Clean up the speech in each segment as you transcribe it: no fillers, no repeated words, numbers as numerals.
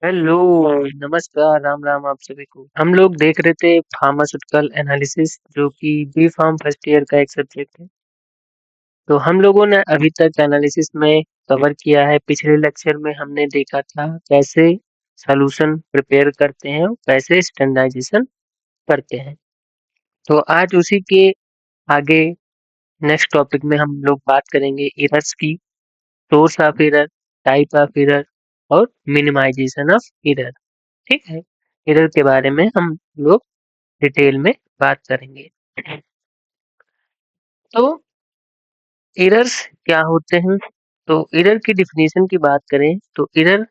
Hello, नमस्कार, राम राम आप सभी को। हम लोग देख रहे थे फार्मास्यूटिकल एनालिसिस जो कि बी फार्म फर्स्ट ईयर का एक सब्जेक्ट है। तो हम लोगों ने अभी तक एनालिसिस में कवर किया है। पिछले लेक्चर में हमने देखा था कैसे सॉल्यूशन प्रिपेयर करते हैं और कैसे स्टैंडर्डाइजेशन करते हैं। तो आज उसी के आगे नेक्स्ट टॉपिक में हम लोग बात करेंगे एरर्स की, source of error, type of error और मिनिमाइजेशन ऑफ एरर। ठीक है, एरर के बारे में हम लोग डिटेल में बात करेंगे। तो एरर्स क्या होते हैं? तो एरर की डिफिनीशन की बात करें तो एरर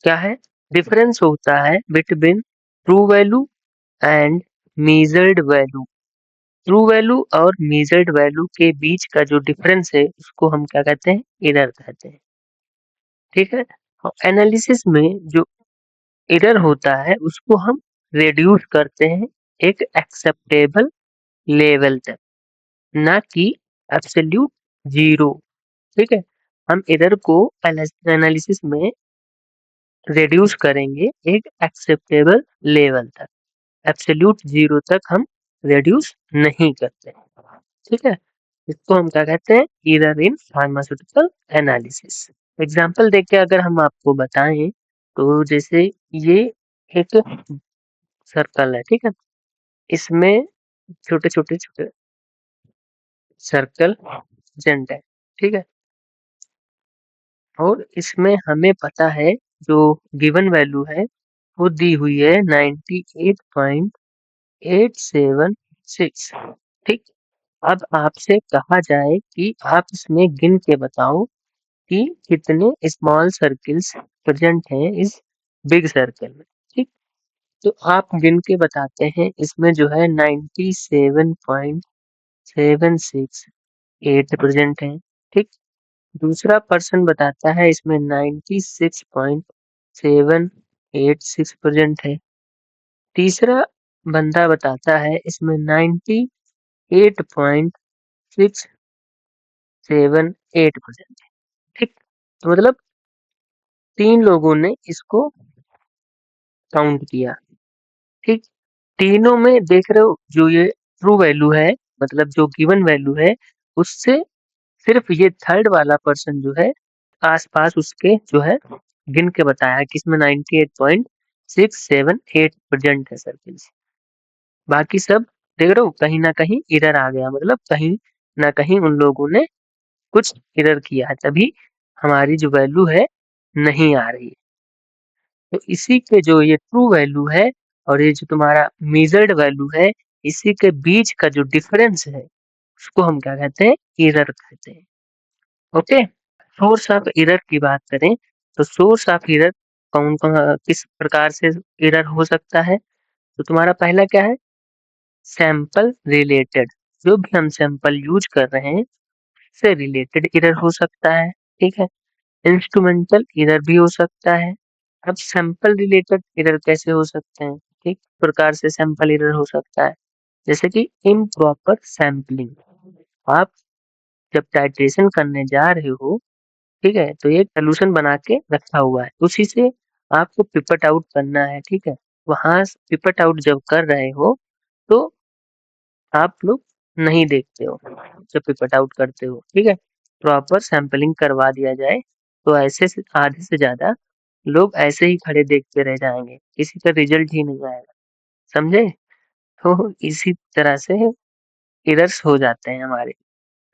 क्या है? डिफरेंस होता है between true value and measured value. True value और मेजर्ड वैल्यू के बीच का जो डिफरेंस है उसको हम क्या कहते हैं? एरर कहते हैं। ठीक है, एनालिसिस में जो एरर होता है उसको हम रिड्यूस करते हैं एक एक्सेप्टेबल लेवल तक, ना कि एब्सोल्यूट जीरो। ठीक है, हम एरर को एनालिसिस में रिड्यूस करेंगे एक एक्सेप्टेबल लेवल तक, एब्सोल्यूट जीरो तक हम रिड्यूस नहीं करते। ठीक है, इसको हम क्या कहते हैं? Error in pharmaceutical analysis. Example देख के अगर हम आपको बताएं तो जैसे ये एक सर्कल है, ठीक है, इसमें छोटे छोटे छोटे सर्कल प्रेजेंट है। ठीक है, और इसमें हमें पता है जो गिवन वैल्यू है वो दी हुई है 98.876। ठीक, अब आपसे कहा जाए कि आप इसमें गिन के बताओ कि कितने स्मॉल सर्कल्स प्रेजेंट हैं इस बिग सर्कल में। ठीक, तो आप गिन के बताते हैं, इसमें जो है 97.768 प्रेजेंट है। ठीक, दूसरा पर्सन बताता है इसमें 96.786 प्रेजेंट है। तीसरा बंदा बताता है इसमें 98.678 प्रेजेंट है। ठीक, तो मतलब तीन लोगों ने इसको काउंट किया। ठीक, तीनों में देख रहे हो जो ये ट्रू वैल्यू है, मतलब जो गिवन वैल्यू है उससे सिर्फ ये थर्ड वाला पर्सन जो है आसपास उसके जो है गिन के बताया कि इसमें 98.678 प्रेजेंट है सर्किल्स। बाकी सब देख रहे हो कहीं ना कहीं एरर आ गया, मतलब कहीं ना कहीं उन लोगों ने कुछ एरर किया है, तभी हमारी जो वैल्यू है नहीं आ रही है। तो इसी के जो ये ट्रू वैल्यू है और ये जो तुम्हारा मेजर्ड वैल्यू है, इसी के बीच का जो डिफरेंस है उसको हम क्या कहते हैं? एरर कहते हैं। ओके, सोर्स ऑफ एरर की बात करें तो सोर्स ऑफ एरर कौन कौन किस प्रकार से एरर हो सकता है? तो तुम्हारा पहला क्या है? सैंपल रिलेटेड, जो भी हम सैंपल यूज कर रहे हैं उससे रिलेटेड एरर हो सकता है। ठीक है, इंस्ट्रूमेंटल एरर भी हो सकता है। अब सैंपल रिलेटेड एरर कैसे हो सकते हैं? ठीक प्रकार से सैंपल एरर हो सकता है, जैसे कि इम्प्रॉपर सैम्पलिंग। आप जब टाइट्रेशन करने जा रहे हो, ठीक है, तो एक सोल्यूशन बना के रखा हुआ है, उसी से आपको पिपट आउट करना है। ठीक है, वहां पिपट आउट जब कर रहे हो तो आप लोग नहीं देखते हो जब पिपट आउट करते हो। ठीक है, प्रॉपर सैंपलिंग करवा दिया जाए तो ऐसे से आधे से ज्यादा लोग ऐसे ही खड़े देखते रह जाएंगे, किसी का रिजल्ट ही नहीं आएगा। समझे? तो इसी तरह से एरर्स हो जाते हैं हमारे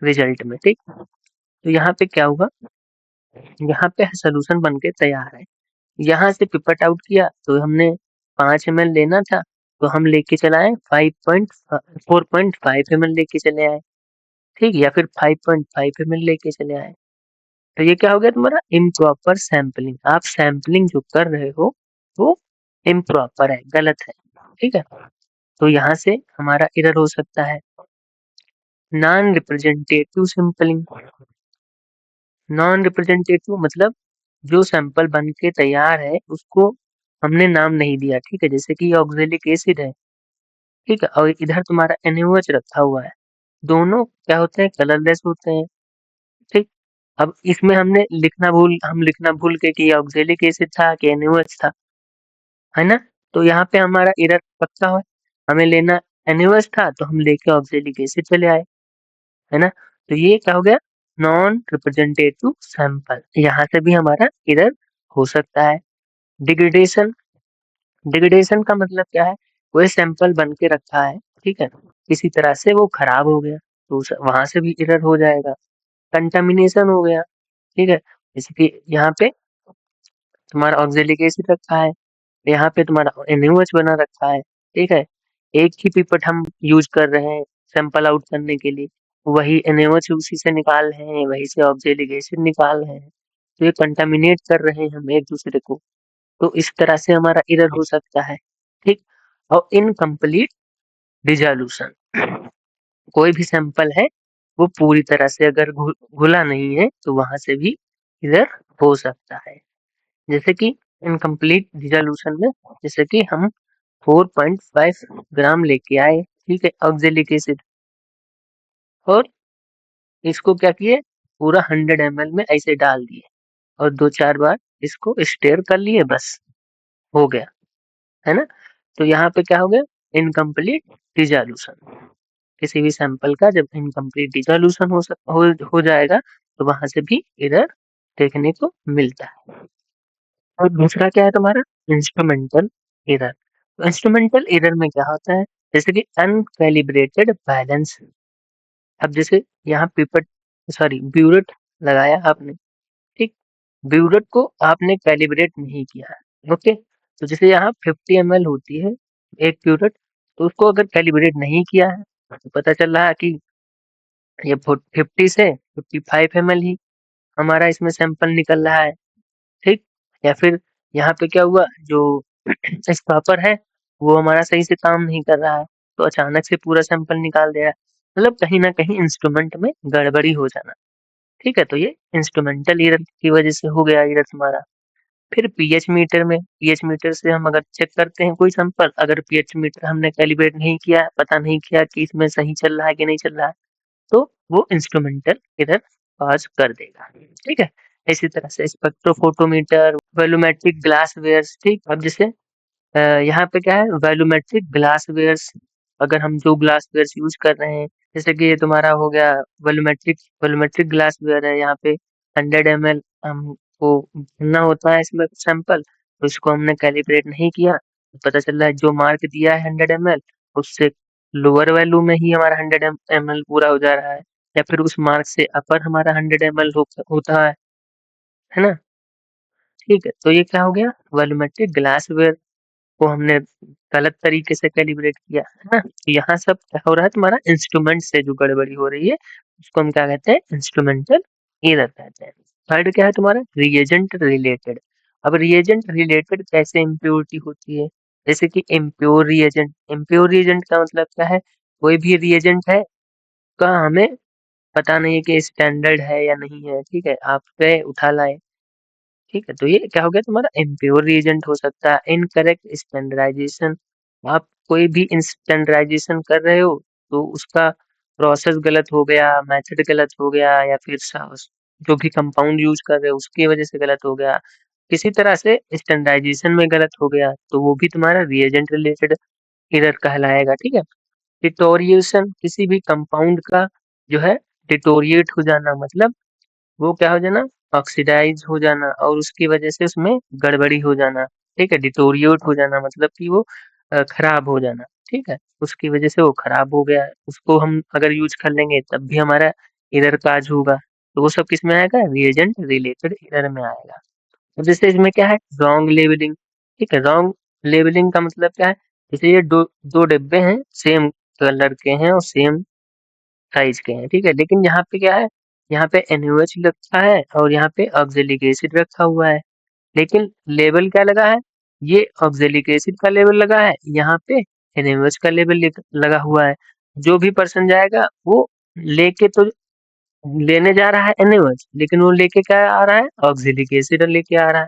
रिजल्ट में। ठीक, तो यहाँ पे क्या हुआ? यहाँ पे सोल्यूशन बन के तैयार है। यहाँ से पिपट आउट किया तो हमने 5 ml लेना था, तो हम लेके चले आए 4.5 ml लेके चले आए। ठीक, या फिर 5.5 ml लेके चले आए। तो ये क्या हो गया तुम्हारा? Improper sampling. आप सैम्पलिंग जो कर रहे हो वो इम्प्रॉपर है, गलत है। ठीक है, तो यहाँ से हमारा एरर हो सकता है। Non representative sampling. Non representative मतलब जो सैंपल बन के तैयार है उसको हमने नाम नहीं दिया। ठीक है, जैसे कि ऑक्जेलिक एसिड है, ठीक है, और इधर तुम्हारा NaOH रखा हुआ है, दोनों क्या होते हैं? कलरलेस होते हैं। ठीक, अब इसमें हम लिखना भूल गए कि ऑक्जेलिक एसिड था कि NaOH था, है ना? तो यहाँ पे हमारा एरर पक्का है, हमें लेना NaOH था तो हम लेके ऑक्जेलिक एसिड चले आए, है ना? तो ये क्या हो गया, नॉन रिप्रेजेंटेटिव सैंपल, यहाँ से भी हमारा एरर हो सकता है। डिग्रेडेशन, डिग्रेडेशन का मतलब क्या है, कोई सैंपल बन के रखा है, ठीक है, किसी तरह से वो खराब हो गया तो वहां से भी एरर हो जाएगा। कंटामिनेशन हो गया, ठीक है, जैसे कि यहाँ पे तुम्हारा ऑक्जेलिक एसिड रखा है, यहाँ पे तुम्हारा NaOH बना रखा है, ठीक है, एक ही पिपेट हम यूज कर रहे हैं सैंपल आउट करने के लिए, वही NaOH उसी से निकाल रहे हैं, वही से ऑक्जेलिक एसिड निकाल रहे हैं, तो ये कंटामिनेट कर रहे हैं हम एक दूसरे को, तो इस तरह से हमारा एरर हो सकता है, ठीक। और इनकम्प्लीट डिसोल्यूशन, कोई भी सैंपल है वो पूरी तरह से अगर घुला नहीं है तो वहां से भी एरर हो सकता है। जैसे कि इनकम्प्लीट डिसोल्यूशन में, जैसे कि हम 4.5 ग्राम लेके आए, ठीक है, ऑक्जेलिक एसिड, और इसको क्या किए, पूरा 100 ml में ऐसे डाल दिए और 2-4 बार इसको स्टेयर कर लिए, बस हो गया, है ना? तो यहाँ पे क्या हो गया, इनकम्प्लीट डिसोल्यूशन। किसी भी सैंपल का जब इनकम्प्लीट डिसोल्यूशन हो जाएगा तो वहां से भी एरर देखने को मिलता है। और दूसरा क्या है तुम्हारा, इंस्ट्रूमेंटल एरर। तो इंस्ट्रूमेंटल एरर में क्या होता है, जैसे कि अनकैलिब्रेटेड बैलेंस। अब जैसे यहाँ पिपेट, सॉरी ब्यूरेट लगाया आपने, ठीक, ब्यूरेट को आपने कैलिब्रेट नहीं किया है, ओके, तो जैसे यहाँ 50 ml होती है एक ब्यूरेट, तो उसको अगर कैलिब्रेट नहीं किया है तो पता चल रहा है कि ये 50 से 55 ml ही हमारा इसमें सैंपल निकल रहा है, ठीक। या फिर यहाँ पे क्या हुआ, जो स्टॉपर है वो हमारा सही से काम नहीं कर रहा है, तो अचानक से पूरा सैंपल निकाल दे रहा है, मतलब कहीं ना कहीं इंस्ट्रूमेंट में गड़बड़ी हो जाना, ठीक है, तो ये इंस्ट्रूमेंटल एरर की वजह से हो गया एरर तुम्हारा। फिर पीएच मीटर में, पीएच मीटर से हम अगर चेक करते हैं कोई सैंपल, अगर पीएच मीटर हमने कैलिब्रेट नहीं किया, पता नहीं किया कि इसमें सही चल रहा है कि नहीं चल रहा है, तो वो इंस्ट्रूमेंटल एरर कॉज कर देगा, ठीक है। इसी तरह से स्पेक्ट्रोफोटोमीटर, वॉल्यूमेट्रिक ग्लासवेयर्स, ठीक। अब जैसे यहाँ पे क्या है, वॉल्यूमेट्रिक ग्लासवेयर्स, अगर हम जो ग्लासवेयर्स यूज कर रहे हैं, जैसे कि ये तुम्हारा हो गया वॉल्यूमेट्रिक वॉल्यूमेट्रिक ग्लासवेयर है, यहाँ पे 100 ml हमको भरना होता है इसमें सैंपल, तो इसको हमने कैलिब्रेट नहीं किया, तो पता चल रहा है जो मार्क दिया है 100 ml, उससे लोअर वैल्यू में ही हमारा 100 ml पूरा हो जा रहा है, या फिर उस मार्क से अपर हमारा 100 ml होता है ना, ठीक है। तो ये क्या हो गया, वॉल्यूमेट्रिक ग्लासवेयर को हमने गलत तरीके से कैलिब्रेट किया, है ना? तो यहाँ सब क्या हो रहा है, तुम्हारा इंस्ट्रूमेंट से जो गड़बड़ी हो रही है उसको हम क्या कहते हैं, इंस्ट्रूमेंटल एरर कहते हैं। थर्ड क्या है तुम्हारा, रिएजेंट रिलेटेड। अब रिएजेंट रिलेटेड कैसे इम्प्योरिटी होती है, जैसे कि इम्प्योर रिएजेंट का मतलब क्या है, कोई भी रिएजेंट है का हमें पता नहीं है कि स्टैंडर्ड है या नहीं है, ठीक है, आप गए उठा लाए, ठीक है, तो ये क्या हो गया तुम्हारा इम्प्योर रिएजेंट हो सकता है। इनकरेक्ट स्टैंडर्डाइजेशन, आप कोई भी स्टैंडर्डाइजेशन कर रहे हो तो उसका प्रोसेस गलत हो गया, मेथड गलत हो गया, या फिर जो भी कंपाउंड यूज कर रहे हो उसकी वजह से गलत हो गया, किसी तरह से स्टैंडर्डाइजेशन में गलत हो गया, तो वो भी तुम्हारा रिएजेंट रिलेटेड एरर कहलाएगा, ठीक है। डिटोरिएशन, किसी भी कंपाउंड का जो है डिटोरिएट हो जाना, मतलब वो क्या हो जाना, ऑक्सीडाइज हो जाना, और उसकी वजह से उसमें गड़बड़ी हो जाना, ठीक है, डिटोरिएट हो जाना मतलब कि वो खराब हो जाना, ठीक है, उसकी वजह से वो खराब हो गया, उसको हम अगर यूज कर लेंगे तब भी हमारा एरर काज होगा, तो वो सब किस में आएगा, रिएजेंट रिलेटेड एरर में आएगा। अब जैसे इसमें क्या है, रॉन्ग लेबलिंग, ठीक है, रॉन्ग लेबलिंग का मतलब क्या है, जैसे ये दो दो डिब्बे हैं, सेम कलर के हैं और सेम साइज के हैं, ठीक है, लेकिन यहाँ पे क्या है, यहाँ पे NaOH रखा है और यहाँ पे ऑक्जेलिक एसिड रखा हुआ है, लेकिन लेबल क्या लगा है, ये ऑक्जेलिक एसिड का लेबल लगा है, यहाँ पे NaOH का लेबल लगा हुआ है। जो भी पर्सन जाएगा वो लेके तो लेने जा रहा है NaOH, लेकिन वो लेके क्या आ रहा है, ऑक्जेलिक एसिड लेके आ रहा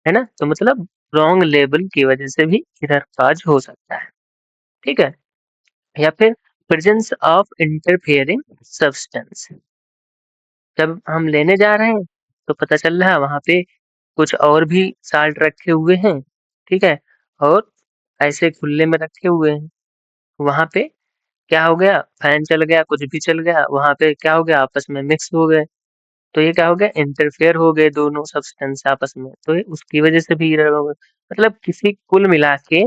है ना, तो मतलब रॉन्ग लेबल की वजह से भी एरर काज हो सकता है, ठीक है। या फिर प्रेजेंस ऑफ इंटरफेयरिंग सब्सटेंस, जब हम लेने जा रहे हैं तो पता चल रहा है वहाँ पे कुछ और भी साल्ट रखे हुए हैं, ठीक है? और ऐसे खुले में रखे हुए हैं। वहाँ पे क्या हो गया, फैन चल गया, कुछ भी चल गया, वहाँ पे क्या हो गया, आपस में मिक्स हो गए। तो ये क्या हो गया, इंटरफेयर हो गए दोनों सब्सटेंस आपस में, तो ये उसकी वजह से भी एरर हो गया। मतलब किसी कुल मिला के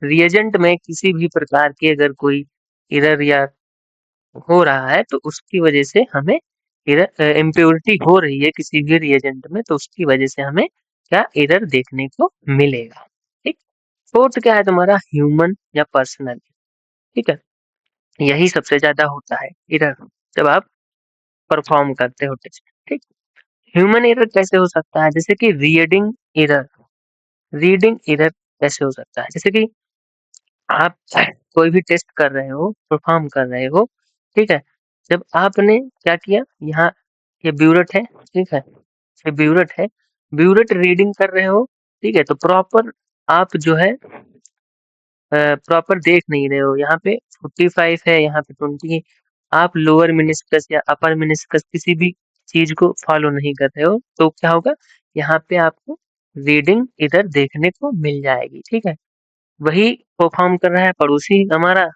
रिएजेंट में किसी भी प्रकार की अगर कोई एरर या हो रहा है तो उसकी वजह से हमें एरर इम्प्योरिटी हो रही है किसी भी रिएजेंट में, तो उसकी वजह से हमें क्या एरर देखने को मिलेगा। ठीक। फोर्थ क्या है तुम्हारा, ह्यूमन या पर्सनल। ठीक है, यही सबसे ज्यादा होता है एरर जब आप परफॉर्म करते हो टेस्ट। ठीक। ह्यूमन एरर कैसे हो सकता है, जैसे कि एरर रीडिंग एरर कैसे हो सकता है, जैसे कि आप कोई भी टेस्ट कर रहे हो, परफॉर्म कर रहे हो, ठीक है? जब आपने क्या किया, यहाँ ये ब्यूरेट है, ठीक है? ये ब्यूरेट है, ब्यूरेट रीडिंग कर रहे हो, ठीक है? तो प्रॉपर आप जो है प्रॉपर देख नहीं रहे हो, यहाँ पे 45 है, यहाँ पे 20 है, आप लोअर मेनिस्कस या अपर मेनिस्कस किसी भी चीज को फॉलो नहीं कर रहे हो, तो क्या होगा, यहाँ पे आपको रीडिंग इधर देखने को मिल जाएगी। ठीक है, वही परफॉर्म कर रहा है पड़ोसी हमारा,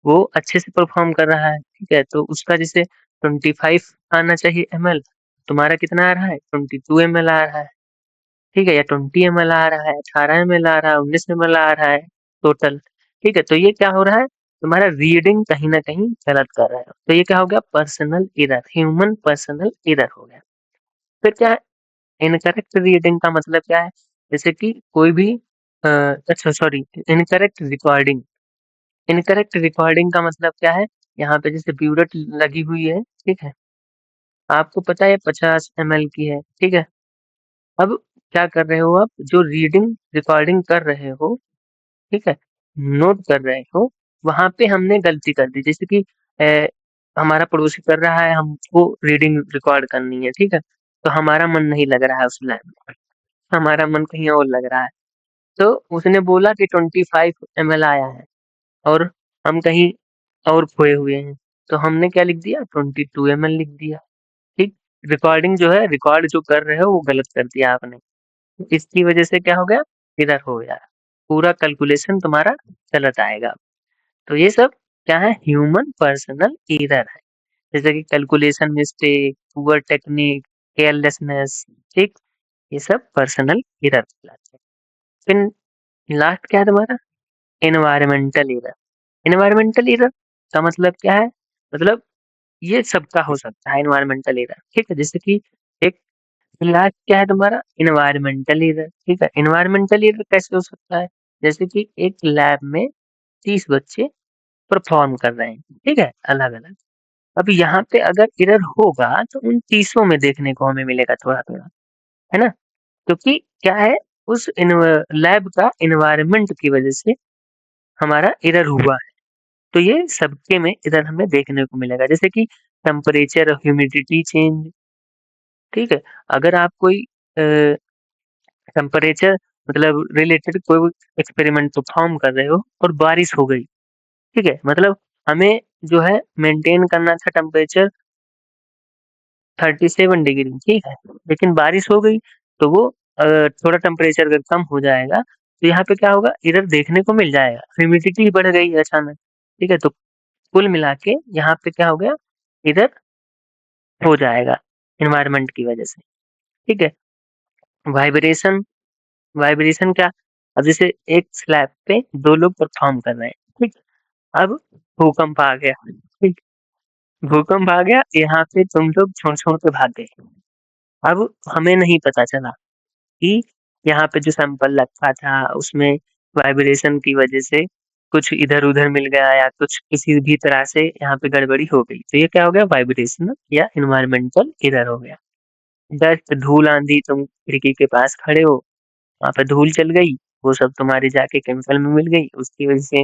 वो अच्छे से परफॉर्म कर रहा है, ठीक है? तो उसका जैसे 25 आना चाहिए ml, तुम्हारा कितना आ रहा है, 22 ml आ रहा है, ठीक है? या 20 ml आ रहा है, 18 ml आ रहा है, 19 ml आ रहा है टोटल, ठीक है? तो ये क्या हो रहा है, तुम्हारा रीडिंग कहीं न कहीं गलत कर रहा है। तो ये क्या हो गया, personal error, human personal error हो गया। फिर क्या है, इनकरेक्ट रीडिंग का मतलब क्या है, जैसे कि कोई भी अच्छा sorry, incorrect recording. Incorrect recording का मतलब क्या है, यहाँ पे जैसे ब्यूरेट लगी हुई है, ठीक है? आपको पता है 50 ml की है, ठीक है? अब क्या कर रहे हो आप, जो रीडिंग रिकॉर्डिंग कर रहे हो, ठीक है? नोट कर रहे हो, वहाँ पे हमने गलती कर दी, जैसे कि हमारा पड़ोसी कर रहा है, हमको रीडिंग रिकॉर्ड करनी है, ठीक है? तो हमारा मन नहीं लग रहा है उस लाइन में, हमारा मन कहीं और लग रहा है। तो उसने बोला कि 25 ml आया है और हम कहीं और खोए हुए हैं, तो हमने क्या लिख दिया, 22 ml लिख दिया। ठीक। रिकॉर्डिंग जो है, रिकॉर्ड जो कर रहे हो वो गलत कर दिया आपने, इसकी वजह से क्या हो गया, एरर हो गया, पूरा कैलकुलेशन तुम्हारा गलत आएगा। तो ये सब क्या है, ह्यूमन पर्सनल एरर है, जैसे कि calculation mistake, poor technique, carelessness. ठीक। ये सब पर्सनल एरर कहलाते हैं। फिर लास्ट क्या है तुम्हारा, एनवायरमेंटल एरर। एनवायरमेंटल एरर का मतलब क्या है, मतलब ये सबका हो सकता है एनवायरमेंटल एरर, ठीक है? जैसे कि एक लास्ट क्या है तुम्हारा, एनवायरमेंटल एरर। ठीक है, एनवायरमेंटल एरर कैसे हो सकता है, जैसे कि एक लैब में 30 बच्चे परफॉर्म कर रहे हैं, ठीक है, अलग अलग। अब यहाँ पे अगर एरर होगा तो उन 30 में देखने को हमें मिलेगा थोड़ा थोड़ा, है ना? क्योंकि क्या है, उस लैब का एनवायरनमेंट की वजह से हमारा एरर हुआ है। तो ये सबके में एरर हमें देखने को मिलेगा, जैसे कि टेम्परेचर और ह्यूमिडिटी चेंज। ठीक है, अगर आप कोई टेम्परेचर मतलब रिलेटेड कोई एक्सपेरिमेंट परफॉर्म कर रहे हो और बारिश हो गई, ठीक है, मतलब हमें जो है मेंटेन करना था टेम्परेचर 37 डिग्री, ठीक है, लेकिन बारिश हो गई तो वो थोड़ा टेम्परेचर अगर कम हो जाएगा तो यहाँ पे क्या होगा, एरर देखने को मिल जाएगा, ह्यूमिडिटी बढ़ गई अचानक, ठीक है? तो कुल मिला के यहाँ पे क्या हो गया, एरर हो जाएगा एनवायरनमेंट की वजह से। ठीक है, वाइब्रेशन। वाइब्रेशन क्या, अब जैसे एक स्लैब पे 2 लोग परफॉर्म कर रहे हैं, ठीक? अब भूकंप आ गया, ठीक? भूकंप आ गया, यहाँ पे तुम लोग छोड़-छोड़ के भाग गए। अब हमें नहीं पता चला कि यहाँ पे जो सैंपल रखा था उसमें वाइब्रेशन की वजह से कुछ इधर-उधर मिल गया या कुछ किसी भी तरह से यहाँ पे गड़बड़ी हो गई। तो ये क्या हो गया, वाइब्रेशनल या एनवायरमेंटल एरर हो गया। डस्ट, धूल, आंधी, तुम खिड़की के पास खड़े हो, वहाँ पे धूल चल गई, वो सब तुम्हारी जाके केमिकल में मिल गई, उसकी वजह से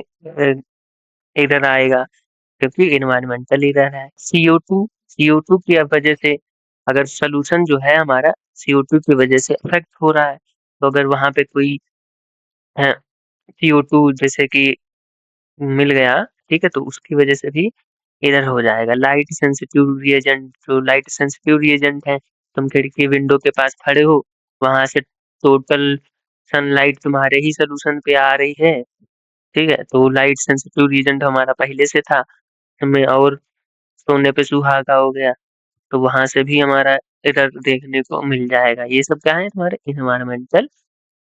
एरर आएगा, क्योंकि एनवायरमेंटल एरर है। CO2 की वजह से अगर सॉल्यूशन जो है हमारा CO2 की वजह से अफेक्ट हो रहा है, तो अगर वहाँ पे कोई अ, CO2 जैसे कि मिल गया, ठीक है? तो उसकी वजह से भी एरर हो जाएगा। लाइट सेंसिटिव रिएजेंट, जो लाइट सेंसिटिव रिएजेंट है, तुम खिड़की विंडो के पास खड़े हो, वहां से टोटल सनलाइट तुम्हारे ही सोल्यूशन पे आ रही है, ठीक है, तो लाइट सेंसिटिव रिएजेंट हमारा पहले से था, हमें और सोने पे सुहागा हो गया, तो वहां से भी हमारा एरर देखने को मिल जाएगा। ये सब क्या है, तुम्हारे इन्वायरमेंटल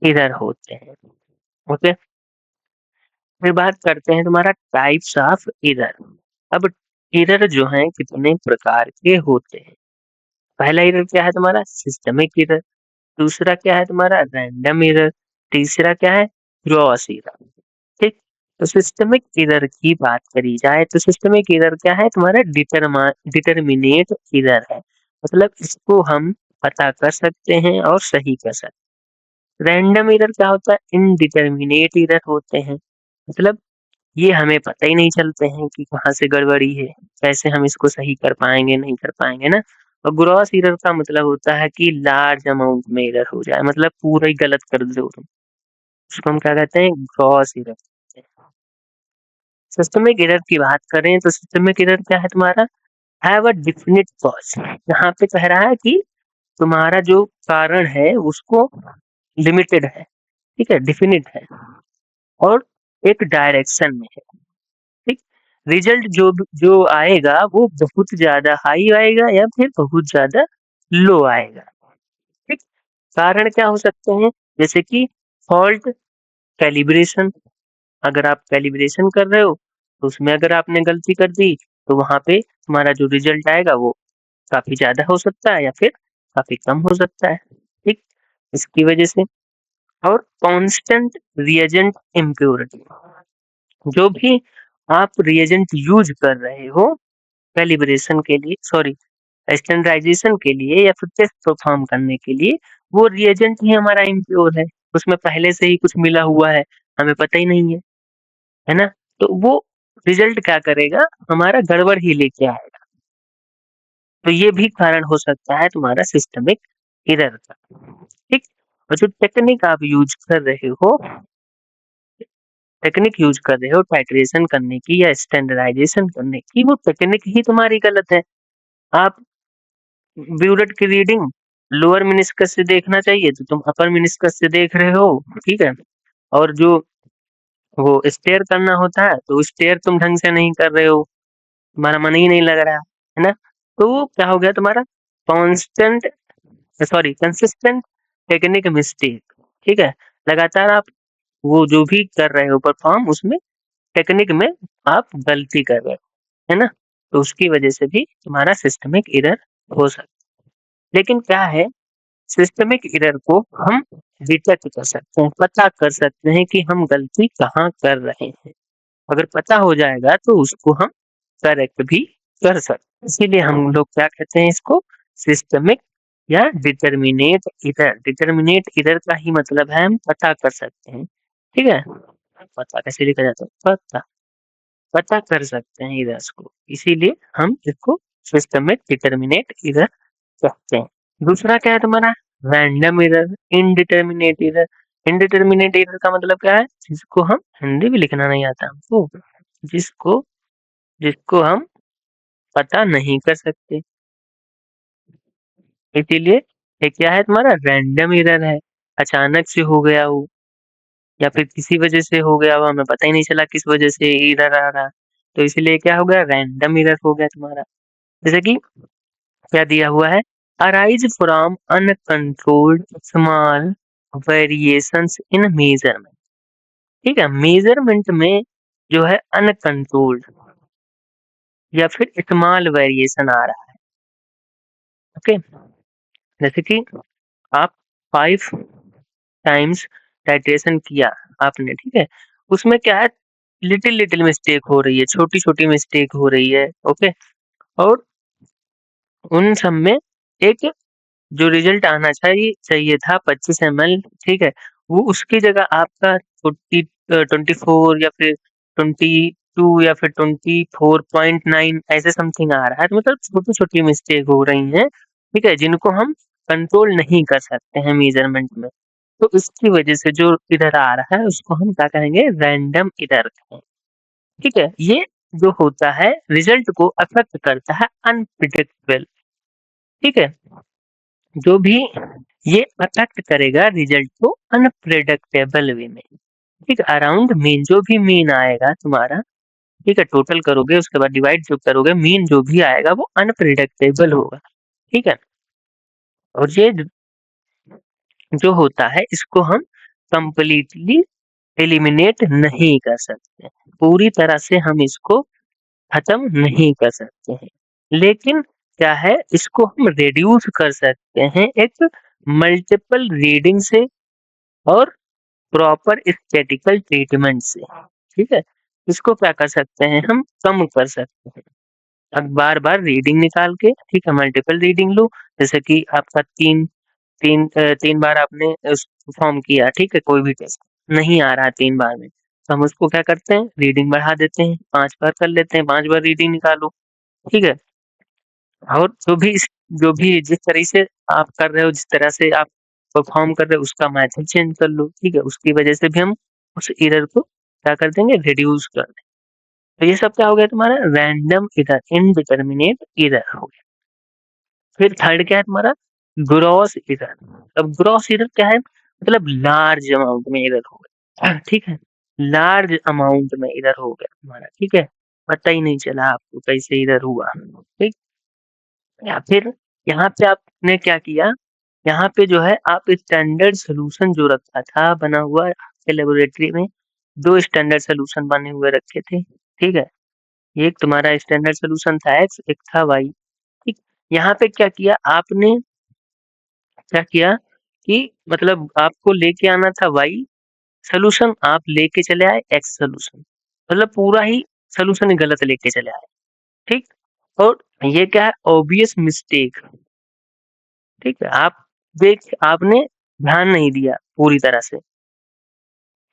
एरर होते हैं। ओके, फिर बात करते हैं तुम्हारा टाइप्स ऑफ एरर। अब एरर जो है कितने प्रकार के होते हैं। पहला एरर क्या है तुम्हारा, सिस्टमिक एरर। दूसरा क्या है तुम्हारा, रैंडम एरर। तीसरा क्या है, ग्रॉस एरर। ठीक, तो सिस्टमिक एरर की बात करी जाए तो सिस्टमिक एरर क्या है तुम्हारा, डिटर्मिनेट एरर है, मतलब इसको हम पता कर सकते हैं और सही कर सकते हैं। रैंडम एरर क्या होता है, इनडिटर्मिनेट एरर होते हैं, मतलब ये हमें पता ही नहीं चलते हैं कि कहाँ से गड़बड़ी है, कैसे हम इसको सही कर पाएंगे नहीं कर पाएंगे ना। और ग्रॉस एरर का मतलब होता है कि लार्ज अमाउंट में एरर हो जाए, मतलब पूरा ही गलत कर दो तुम, उसको हम क्या कहते हैं, ग्रॉस एरर। सिस्टमिक एरर की बात करें तो सिस्टमिक एरर क्या है तुम्हारा, हैव अ डेफिनिट कॉज। यहाँ पे कह रहा है कि तुम्हारा जो कारण है उसको लिमिटेड है, ठीक है, डेफिनिट है, और एक डायरेक्शन में है। ठीक, रिजल्ट जो आएगा वो बहुत ज्यादा हाई आएगा या फिर बहुत ज्यादा लो आएगा। ठीक, कारण क्या हो सकते हैं, जैसे कि फॉल्ट कैलिब्रेशन, अगर आप कैलिब्रेशन कर रहे हो तो उसमें अगर आपने गलती कर दी तो वहां पे तुम्हारा जो रिजल्ट आएगा वो काफी ज्यादा हो सकता है या फिर काफी कम हो सकता है। ठीक, इसकी वजह से। और कांस्टेंट रिएजेंट इम्प्योरिटी, जो भी आप रिएजेंट यूज कर रहे हो कैलिब्रेशन के लिए, सॉरी, स्टैंडर्डाइजेशन के लिए या फिर टेस्ट परफॉर्म करने के लिए, वो रिएजेंट ही हमारा इम्प्योर है, उसमें पहले से ही कुछ मिला हुआ है, हमें पता ही नहीं है ना, तो वो रिजल्ट क्या करेगा, हमारा गड़बड़ ही लेके आएगा। तो ये भी कारण हो सकता है तुम्हारा सिस्टमिक एरर का। ठीक, और जो टेक्निक आप यूज कर रहे हो, टेक्निक यूज कर रहे हो टाइट्रेशन करने की या स्टैंडर्डाइजेशन करने की, वो टेक्निक ही तुम्हारी गलत है। आप ब्यूरेट की रीडिंग लोअर मिनिस्कस से देखना चाहिए तो तुम अपर मिनिस्कस से देख रहे हो, ठीक है, और जो वो स्टेयर करना होता है तो स्टेयर तुम ढंग से नहीं कर रहे हो, तुम्हारा मन ही नहीं लग रहा है ना, तो वो क्या हो गया तुम्हारा constant, sorry, consistent technique mistake. ठीक है, लगातार आप वो जो भी कर रहे हो परफॉर्म, उसमें टेक्निक में आप गलती कर रहे हो, है ना, तो उसकी वजह से भी तुम्हारा सिस्टमिक एरर हो सकता है। लेकिन क्या है, सिस्टमिक एरर को हम डिटेक्ट कर सकते हैं, पता कर सकते हैं कि हम गलती कहाँ कर रहे हैं। अगर पता हो जाएगा तो उसको हम करेक्ट भी कर सकते हैं। इसीलिए हम लोग क्या कहते हैं इसको, सिस्टमिक या डिटर्मिनेट एरर। डिटर्मिनेट एरर का ही मतलब है हम पता कर सकते हैं, ठीक है, पता कैसे लिखा जाता है, पता, पता कर सकते हैं एरर्स को, इसीलिए हम इसको सिस्टमिक डिटर्मिनेट एरर कहते हैं। दूसरा क्या है तुम्हारा, random error, indeterminate error. Indeterminate error का मतलब क्या है, जिसको हम, हिंदी भी लिखना नहीं आता हमको, जिसको जिसको हम पता नहीं कर सकते, इसीलिए ये क्या है तुम्हारा, रैंडम एरर है, अचानक से हो गया हो या फिर किसी वजह से हो गया हो, हमें पता ही नहीं चला किस वजह से एरर आ रहा, तो इसलिए क्या हो गया, रैंडम एरर हो गया तुम्हारा। जैसे कि क्या दिया हुआ है, arise from uncontrolled small variations in measurement. ठीक है, मेजरमेंट में जो है अनकंट्रोल्ड या फिर स्मॉल वेरिएशन आ रहा है। ओके, जैसे कि आप 5 टाइम्स टाइट्रेशन किया आपने, ठीक है, उसमें क्या है, लिटिल लिटिल मिस्टेक हो रही है, छोटी छोटी मिस्टेक हो रही है। ओके, और उन सब में एक जो रिजल्ट आना चाहिए चाहिए था 25 ml, ठीक है, वो उसकी जगह आपका 24 या फिर 22 या फिर 24.9 ऐसे समथिंग आ रहा है, तो मतलब छोटी छोटी मिस्टेक हो रही हैं, ठीक है, जिनको हम कंट्रोल नहीं कर सकते हैं मेजरमेंट में, तो इसकी वजह से जो इधर आ रहा है उसको हम क्या कहेंगे, रैंडम एरर कहेंगे। ठीक है, ये जो होता है रिजल्ट को अफेक्ट करता है अनप्रिडिक्टेबल, ठीक है, जो भी ये अफेक्ट करेगा रिजल्ट को अनप्रिडिक्टेबल वे में, ठीक है, अराउंड मीन, जो भी मीन आएगा तुम्हारा, ठीक है, टोटल करोगे उसके बाद डिवाइड जो करोगे, मीन जो भी आएगा वो अनप्रिडिक्टेबल होगा, ठीक है। और ये जो होता है इसको हम कंप्लीटली एलिमिनेट नहीं कर सकते, पूरी तरह से हम इसको खत्म नहीं कर सकते हैं, लेकिन क्या है, इसको हम रिड्यूस कर सकते हैं एक मल्टीपल रीडिंग से और प्रॉपर स्टैटिकल ट्रीटमेंट से, ठीक है। इसको क्या कर सकते हैं, हम कम कर सकते हैं। अब बार बार रीडिंग निकाल के, ठीक है, मल्टीपल रीडिंग लो, जैसे कि आपका तीन बार आपने फॉर्म किया, ठीक है, कोई भी टेस्ट नहीं आ रहा 3 बार में, तो हम उसको क्या करते हैं, रीडिंग बढ़ा देते हैं, 5 बार कर लेते हैं, 5 बार रीडिंग निकालो, ठीक है। और जो भी जिस तरह से आप कर रहे हो, जिस तरह से आप परफॉर्म कर रहे हो, उसका मेथड चेंज कर लो, ठीक है, उसकी वजह से भी हम उस एरर को क्या कर देंगे, रिड्यूस कर देंगे। तो ये सब क्या हो गया तुम्हारा, रैंडम एरर, इनडिटर्मिनेट एरर हो गया। फिर थर्ड क्या है तुम्हारा, ग्रॉस एरर। अब ग्रॉस एरर क्या है, मतलब लार्ज अमाउंट में एरर हो गया, ठीक है, लार्ज अमाउंट में एरर हो गया तुम्हारा, ठीक है, पता ही नहीं चला आपको कैसे एरर हुआ, ठीक। या फिर यहाँ पे आपने क्या किया, यहाँ पे जो है आप स्टैंडर्ड सोल्यूशन जो रखा था बना हुआ आपके लेबोरेटरी में, 2 स्टैंडर्ड सोल्यूशन बने हुए रखे थे, ठीक है, एक तुम्हारा स्टैंडर्ड सोल्यूशन था एक्स, एक था वाई, ठीक। यहाँ पे क्या किया आपने, क्या किया कि मतलब आपको लेके आना था वाई सोल्यूशन, आप लेके चले आए एक्स सोल्यूशन, मतलब पूरा ही सोल्यूशन गलत लेके चले आए, ठीक। और ये क्या है, ऑब्वियस मिस्टेक, ठीक है, आपने ध्यान नहीं दिया पूरी तरह से,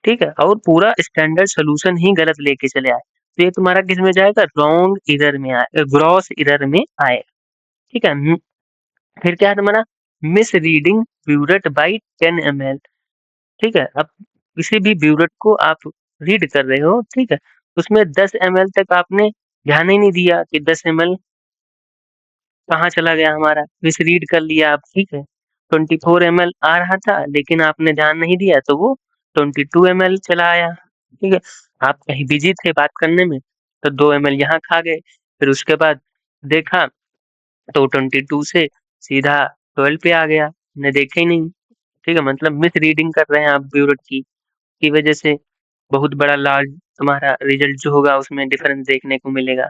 ठीक है, और पूरा स्टैंडर्ड सोल्यूशन ही गलत लेके चले आए, तो ये तुम्हारा किस में जाएगा, रॉन्ग एरर में आए, ग्रॉस एरर में आएगा, ठीक है। फिर क्या है तुम्हारा, miss reading burette by 10 ml, ठीक है। अब किसी भी ब्यूरेट को आप रीड कर रहे हो, ठीक है, उसमें 10 ml तक आपने ध्यान ही नहीं दिया कि 10 ml कहाँ चला गया हमारा, मिस रीड कर लिया आप, ठीक है, 24 ml आ रहा था लेकिन आपने ध्यान नहीं दिया तो वो 22 ml चला आया, ठीक है। आप कहीं बिजी थे बात करने में तो 2 ml यहाँ खा गए, फिर उसके बाद देखा तो 22 से सीधा 12 पे आ गया, हमने देखा ही नहीं, ठीक है, मतलब मिस रीडिंग कर रहे हैं आप ब्यूरेट की वजह से बहुत बड़ा लार्ज तुम्हारा रिजल्ट जो होगा उसमें डिफरेंस देखने को मिलेगा,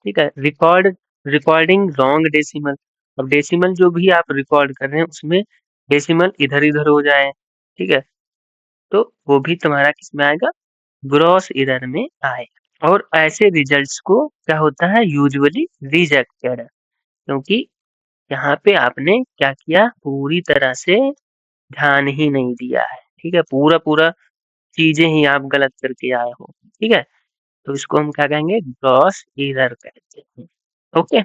ठीक है। रिकॉर्डिंग रॉन्ग डेसिमल, अब डेसिमल जो भी आप रिकॉर्ड कर रहे हैं उसमें डेसिमल इधर-इधर हो जाए, ठीक है, तो वो भी तुम्हारा किसमें आएगा, ग्रॉस एरर में आएगा। और ऐसे रिजल्ट्स को क्या होता है, यूजुअली रिजेक्टेड, क्योंकि यहाँ पे आपने क्या किया, पूरी तरह से ध्यान ही नहीं दिया है, ठीक है, पूरा चीजें ही आप गलत करके आए हो, ठीक है, तो इसको हम क्या कहेंगे, ग्रॉस एरर कहते हैं, ओके।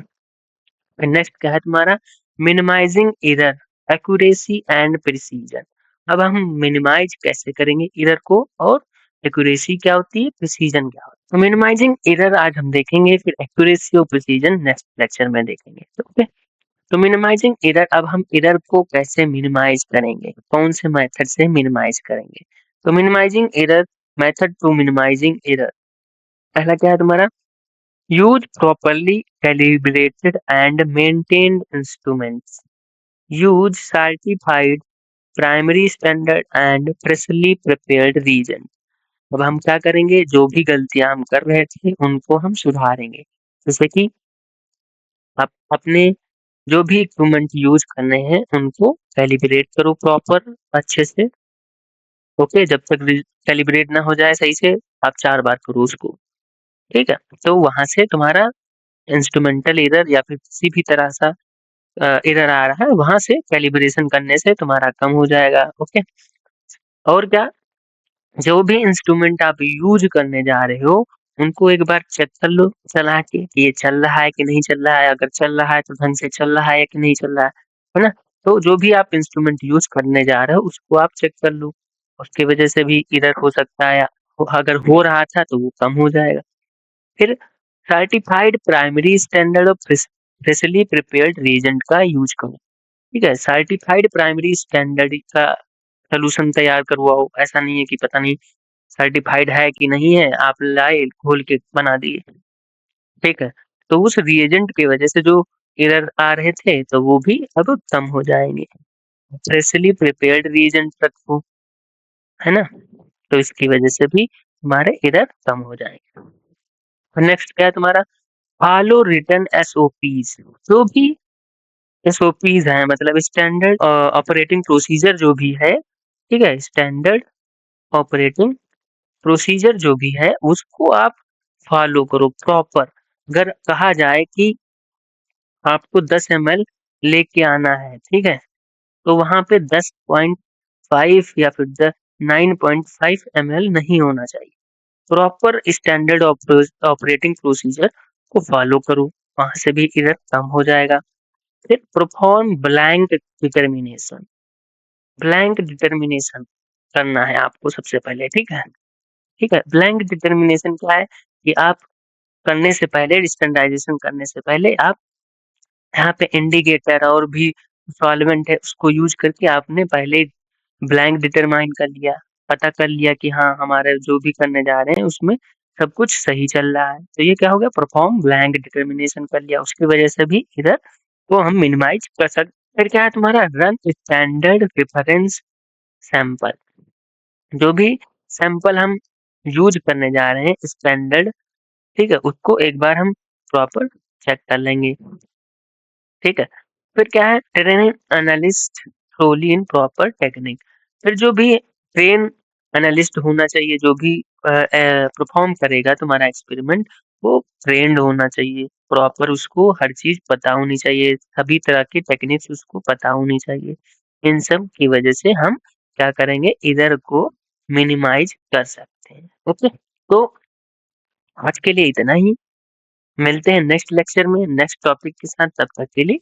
नेक्स्ट क्या है तुम्हारा, minimizing error, accuracy and precision. अब हम मिनिमाइज कैसे करेंगे एरर को, और एक्यूरेसी क्या होती है, प्रिसीजन क्या होती है। तो मिनिमाइजिंग एरर आज हम देखेंगे, फिर एक्यूरेसी और प्रिसीजन नेक्स्ट लेक्चर में देखेंगे, ओके। तो मिनिमाइजिंग एरर, अब हम एरर को कैसे मिनिमाइज करेंगे, कौन से मेथड से मिनिमाइज करेंगे। तो minimizing error, method to minimizing error, पहला क्या है तुम्हारा, use properly calibrated and maintained instruments, use certified primary standard and freshly prepared region। अब हम क्या करेंगे, जो भी गलतियां हम कर रहे थे उनको हम सुधारेंगे, जैसे कि आप अपने जो भी इक्विपमेंट यूज करने हैं उनको कैलिब्रेट करो प्रॉपर अच्छे से, ओके, जब तक कैलिब्रेट ना हो जाए सही से आप 4 बार करो उसको, ठीक है। तो वहां से तुम्हारा इंस्ट्रूमेंटल एरर या फिर किसी भी तरह सा एरर आ रहा है, वहां से कैलिब्रेशन करने से तुम्हारा कम हो जाएगा, ओके। और क्या, जो भी इंस्ट्रूमेंट आप यूज करने जा रहे हो उनको एक बार चेक कर लो चला के कि ये चल रहा है कि नहीं चल रहा है, अगर चल रहा है तो ढंग से चल रहा है कि नहीं चल रहा है ना। तो जो भी आप इंस्ट्रूमेंट यूज करने जा रहे हो उसको आप चेक कर लो, उसकी वजह से भी एरर हो सकता है, अगर हो रहा था तो वो कम हो जाएगा। फिर सर्टिफाइड प्राइमरी स्टैंडर्ड और फ्रेशली प्रिपेयर्ड रिएजेंट का यूज करो। ठीक है, सर्टिफाइड प्राइमरी स्टैंडर्ड का सोल्यूशन तैयार करवाओ। ऐसा नहीं है कि पता नहीं सर्टिफाइड है कि नहीं है, आप लाए घोल के बना दिए। ठीक है, तो उस रिएजेंट की वजह से जो एरर आ रहे थे तो वो भी अब कम हो जाएंगे। फ्रेशली प्रिपेयर्ड रिएजेंट रखो, है ना, तो इसकी वजह से भी हमारे एरर कम हो जाएंगे। नेक्स्ट क्या है तुम्हारा, फॉलो रिटन एसओपीज। जो भी एसओपीज है मतलब स्टैंडर्ड ऑपरेटिंग प्रोसीजर जो भी है, ठीक है, स्टैंडर्ड ऑपरेटिंग प्रोसीजर जो भी है उसको आप फॉलो करो प्रॉपर। अगर कहा जाए कि आपको 10 ml लेके आना है, ठीक है, तो वहां पे 10.5 या फिर 9.5 ml नहीं होना चाहिए। प्रॉपर स्टैंडर्ड ऑपरेटिंग प्रोसीजर को फॉलो करो, वहां से भी एरर कम हो जाएगा। फिर perform blank determination. Blank determination करना है आपको सबसे पहले। ठीक है, ठीक है, ब्लैंक डिटर्मिनेशन क्या है कि आप करने से पहले, स्टैंडर्डाइजेशन करने से पहले आप यहाँ पे इंडिकेटर और भी सॉल्वेंट है उसको यूज करके आपने पहले ब्लैंक डिटरमाइन कर लिया, पता कर लिया कि हाँ हमारे जो भी करने जा रहे हैं उसमें सब कुछ सही चल रहा है। तो ये क्या हो गया, परफॉर्म ब्लैंक डिटर्मिनेशन कर लिया, उसकी वजह से भी इधर को हम मिनिमाइज कर सकते। फिर क्या है तुम्हारा, रन स्टैंडर्ड रेफरेंस सैंपल। जो भी सैंपल हम यूज करने जा रहे हैं स्टैंडर्ड, ठीक है, उसको एक बार हम प्रॉपर चेक कर लेंगे। ठीक है, फिर क्या है, train analyst thoroughly in proper technique. फिर जो भी ट्रेन एनालिस्ट होना चाहिए, जो भी परफॉर्म करेगा तुम्हारा एक्सपेरिमेंट, वो ट्रेंड होना चाहिए प्रॉपर, उसको हर चीज पता होनी चाहिए, सभी तरह की टेक्निक्स उसको पता होनी चाहिए। इन सब की वजह से हम क्या करेंगे, इधर को मिनिमाइज कर सकते हैं। ओके, तो आज के लिए इतना ही, मिलते हैं नेक्स्ट लेक्चर में नेक्स्ट टॉपिक के साथ, तब तक के लिए